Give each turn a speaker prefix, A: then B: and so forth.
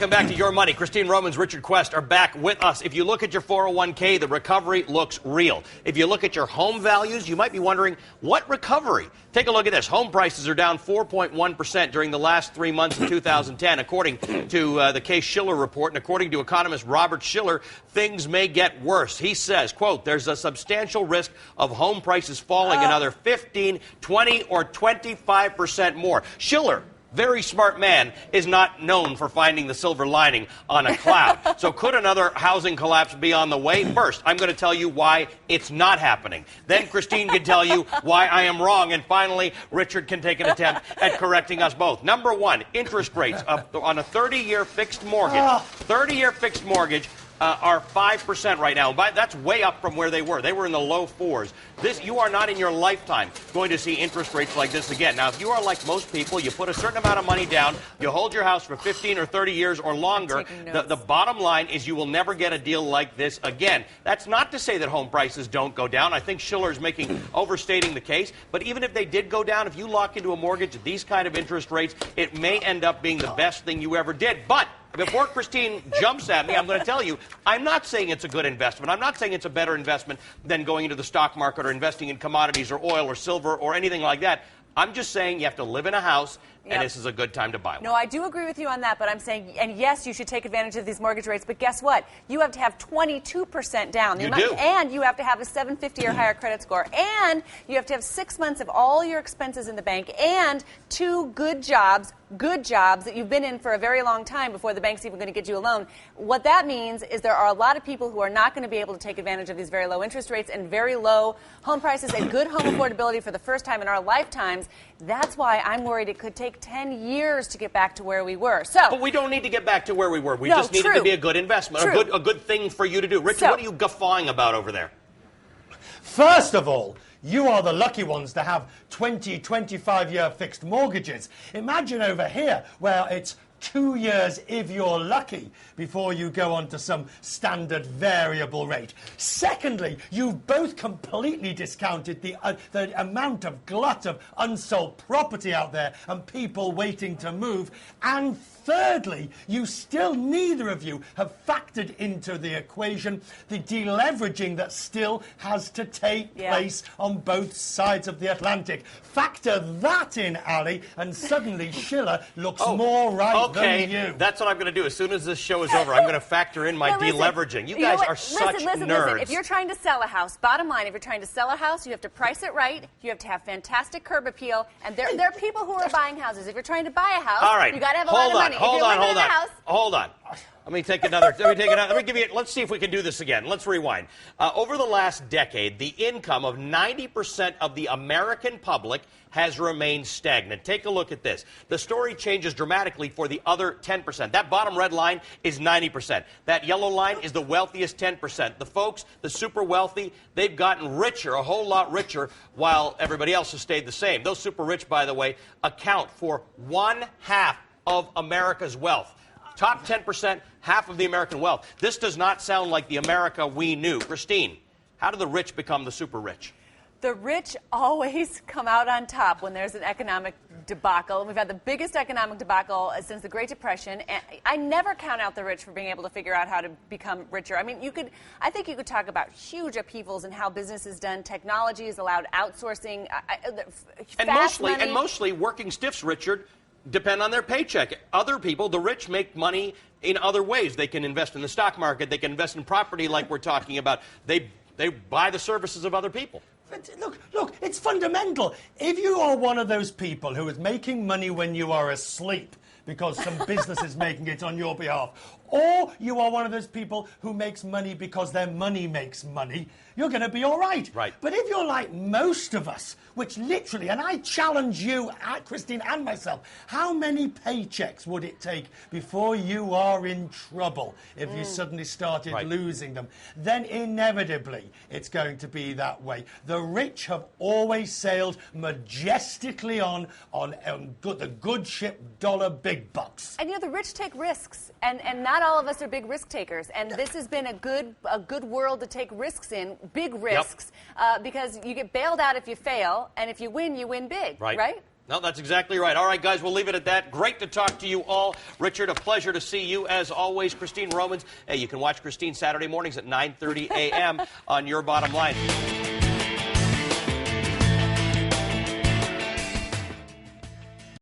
A: Welcome back to Your Money. Christine Romans, Richard Quest are back with us. If you look at your 401k, the recovery looks real. If you look at your home values, you might be wondering, what recovery? Take a look at this. Home prices are down 4.1% during the last 3 months of 2010, according to the Case-Shiller report. And according to economist Robert Shiller, things may get worse. He says, quote, there's a substantial risk of home prices falling another 15, 20, or 25% more. Shiller, very smart man, is not known for finding the silver lining on a cloud. So could another housing collapse be on the way? First, I'm going to tell you why it's not happening. Then Christine can tell you why I am wrong. And finally, Richard can take an attempt at correcting us both. Number one, interest rates on a 30-year fixed mortgage. 30-year fixed mortgage are 5% right now. That's way up from where they were. They were in the low 4s. You are not in your lifetime going to see interest rates like this again. Now, if you are like most people, you put a certain amount of money down, you hold your house for 15 or 30 years or longer, the bottom line is you will never get a deal like this again. That's not to say that home prices don't go down. I think Schiller is overstating the case. But even if they did go down, if you lock into a mortgage at these kind of interest rates, it may end up being the best thing you ever did. But before Christine jumps at me, I'm going to tell you, I'm not saying it's a good investment. I'm not saying it's a better investment than going into the stock market or investing in commodities or oil or silver or anything like that. I'm just saying you have to live in a house, and this is a good time to buy one.
B: No, I do agree with you on that, but I'm saying, and yes, you should take advantage of these mortgage rates, but guess what? You have to have 22% down.
A: You do.
B: And you have to have a 750 or higher credit score, and you have to have 6 months of all your expenses in the bank, and 2 good jobs that you've been in for a very long time before the bank's even going to get you a loan. What that means is there are a lot of people who are not going to be able to take advantage of these very low interest rates and very low home prices and good home affordability for the first time in our lifetimes. That's why I'm worried it could take 10 years to get back to where we were.
A: But we don't need to get back to where we were. We just need it to be a good investment, a good thing for you to do. Richard, what are you guffawing about over there?
C: First of all, you are the lucky ones to have 20, 25-year fixed mortgages. Imagine over here where it's 2 years, if you're lucky, before you go on to some standard variable rate. Secondly, you've both completely discounted the amount of glut of unsold property out there and people waiting to move. And thirdly, neither of you have factored into the equation the deleveraging that still has to take place on both sides of the Atlantic. Factor that in, Ali, and suddenly Schiller looks more right than you.
A: That's what I'm going to do. As soon as this show is over, I'm going to factor in my deleveraging. You guys are such nerds.
B: Listen. If you're trying to sell a house, bottom line, if you're trying to sell a house, you have to price it right. You have to have fantastic curb appeal. And there are people who are buying houses. If you're trying to buy a house, you got to have a lot of money.
A: Hold on. Let me take another. Let's see if we can do this again. Let's rewind. Over the last decade, the income of 90% of the American public has remained stagnant. Take a look at this. The story changes dramatically for the other 10%. That bottom red line is 90%. That yellow line is the wealthiest 10%. The folks, the super wealthy, they've gotten richer, a whole lot richer, while everybody else has stayed the same. Those super rich, by the way, account for 1/2 of America's wealth. Top 10%, half of the American wealth. This does not sound like the America we knew. Christine, how do the rich become the super rich?
B: The rich always come out on top when there's an economic debacle. We've had the biggest economic debacle since the Great Depression. And I never count out the rich for being able to figure out how to become richer. I mean, I think you could talk about huge upheavals in how business is done. Technology has allowed outsourcing,
A: and mostly working stiffs, Richard, depend on their paycheck. Other people, the rich, make money in other ways. They can invest in the stock market. They can invest in property like we're talking about. They buy the services of other people.
C: Look, it's fundamental. If you are one of those people who is making money when you are asleep because some business is making it on your behalf, or you are one of those people who makes money because their money makes money, you're going to be all right.
A: Right.
C: But if you're like most of us, which literally, and I challenge you, Christine, and myself, how many paychecks would it take before you are in trouble if you suddenly started losing them? Then inevitably it's going to be that way. The rich have always sailed majestically on the good ship dollar big bucks.
B: And the rich take risks, and not all of us are big risk takers. And this has been a good world to take risks in, big risks, because you get bailed out if you fail, and if you win big, right?
A: No, that's exactly right. All right, guys, we'll leave it at that. Great to talk to you all. Richard, a pleasure to see you as always. Christine Romans, hey, you can watch Christine Saturday mornings at 9:30 a.m. on Your Bottom Line.